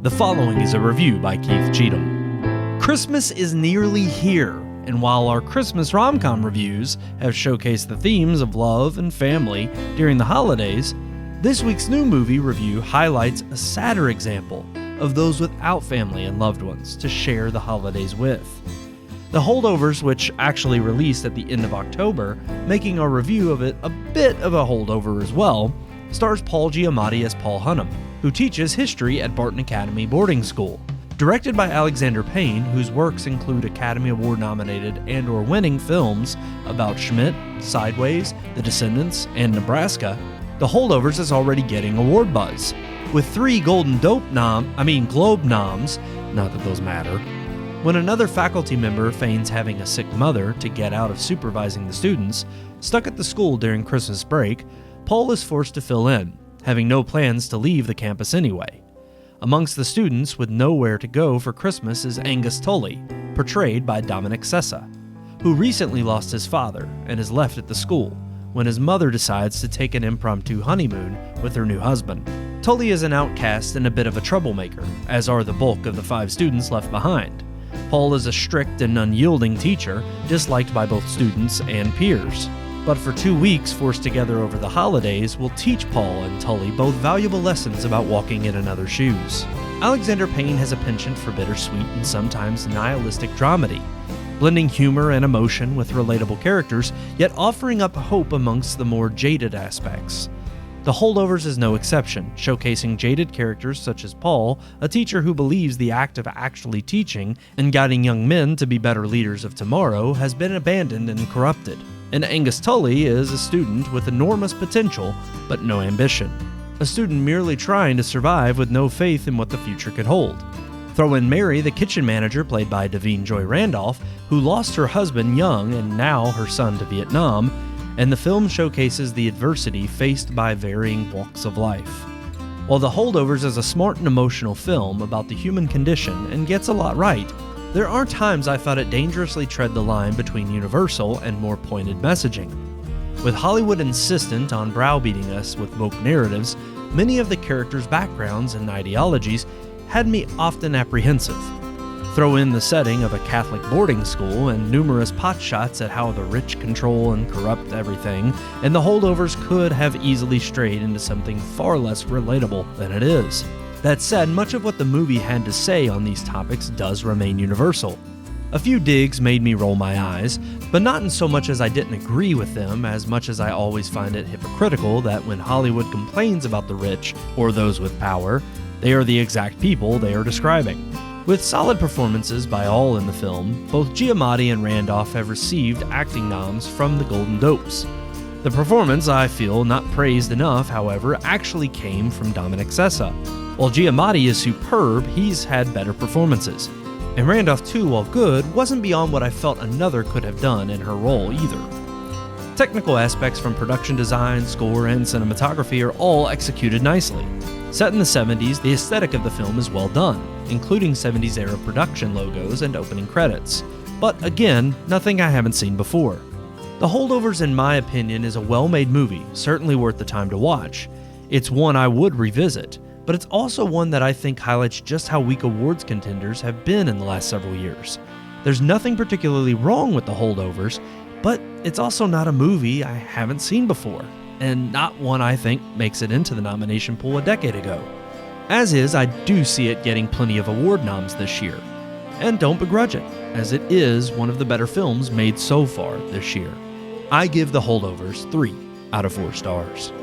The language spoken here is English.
The following is a review by Keith Cheatham. Christmas is nearly here, and while our Christmas rom-com reviews have showcased the themes of love and family during the holidays, this week's new movie review highlights a sadder example of those without family and loved ones to share the holidays with. The Holdovers, which actually released at the end of October, making our review of it a bit of a holdover as well, stars Paul Giamatti as Paul Hunnam, who teaches history at Barton Academy boarding school. Directed by Alexander Payne, whose works include Academy Award nominated and/or winning films about Schmidt, Sideways, The Descendants, and Nebraska, The Holdovers is already getting award buzz. With 3 Golden Globe noms, not that those matter. When another faculty member feigns having a sick mother to get out of supervising the students stuck at the school during Christmas break, Paul is forced to fill in, having no plans to leave the campus anyway. Amongst the students with nowhere to go for Christmas is Angus Tully, portrayed by Dominic Sessa, who recently lost his father and is left at the school when his mother decides to take an impromptu honeymoon with her new husband. Tully is an outcast and a bit of a troublemaker, as are the bulk of the 5 students left behind. Paul is a strict and unyielding teacher, disliked by both students and peers. But for 2 weeks forced together over the holidays will teach Paul and Tully both valuable lessons about walking in another's shoes. Alexander Payne has a penchant for bittersweet and sometimes nihilistic dramedy, blending humor and emotion with relatable characters, yet offering up hope amongst the more jaded aspects. The Holdovers is no exception, showcasing jaded characters such as Paul, a teacher who believes the act of actually teaching and guiding young men to be better leaders of tomorrow has been abandoned and corrupted. And Angus Tully is a student with enormous potential, but no ambition. A student merely trying to survive with no faith in what the future could hold. Throw in Mary, the kitchen manager played by Davine Joy Randolph, who lost her husband young and now her son to Vietnam, and the film showcases the adversity faced by varying walks of life. While The Holdovers is a smart and emotional film about the human condition and gets a lot right, there are times I thought it dangerously tread the line between universal and more pointed messaging. With Hollywood insistent on browbeating us with woke narratives, many of the characters' backgrounds and ideologies had me often apprehensive. Throw in the setting of a Catholic boarding school and numerous potshots at how the rich control and corrupt everything, and The Holdovers could have easily strayed into something far less relatable than it is. That said, much of what the movie had to say on these topics does remain universal. A few digs made me roll my eyes, but not in so much as I didn't agree with them as much as I always find it hypocritical that when Hollywood complains about the rich or those with power, they are the exact people they are describing. With solid performances by all in the film, both Giamatti and Randolph have received acting noms from the Golden Globes. The performance, I feel not praised enough, however, actually came from Dominic Sessa. While Giamatti is superb, he's had better performances. And Randolph too, while good, wasn't beyond what I felt another could have done in her role either. Technical aspects from production design, score, and cinematography are all executed nicely. Set in the 70s, the aesthetic of the film is well done, including 70s era production logos and opening credits. But again, nothing I haven't seen before. The Holdovers, in my opinion, is a well-made movie, certainly worth the time to watch. It's one I would revisit, but it's also one that I think highlights just how weak awards contenders have been in the last several years. There's nothing particularly wrong with The Holdovers, but it's also not a movie I haven't seen before, and not one I think makes it into the nomination pool a decade ago. As is, I do see it getting plenty of award noms this year. And don't begrudge it, as it is one of the better films made so far this year. I give The Holdovers 3 out of 4 stars.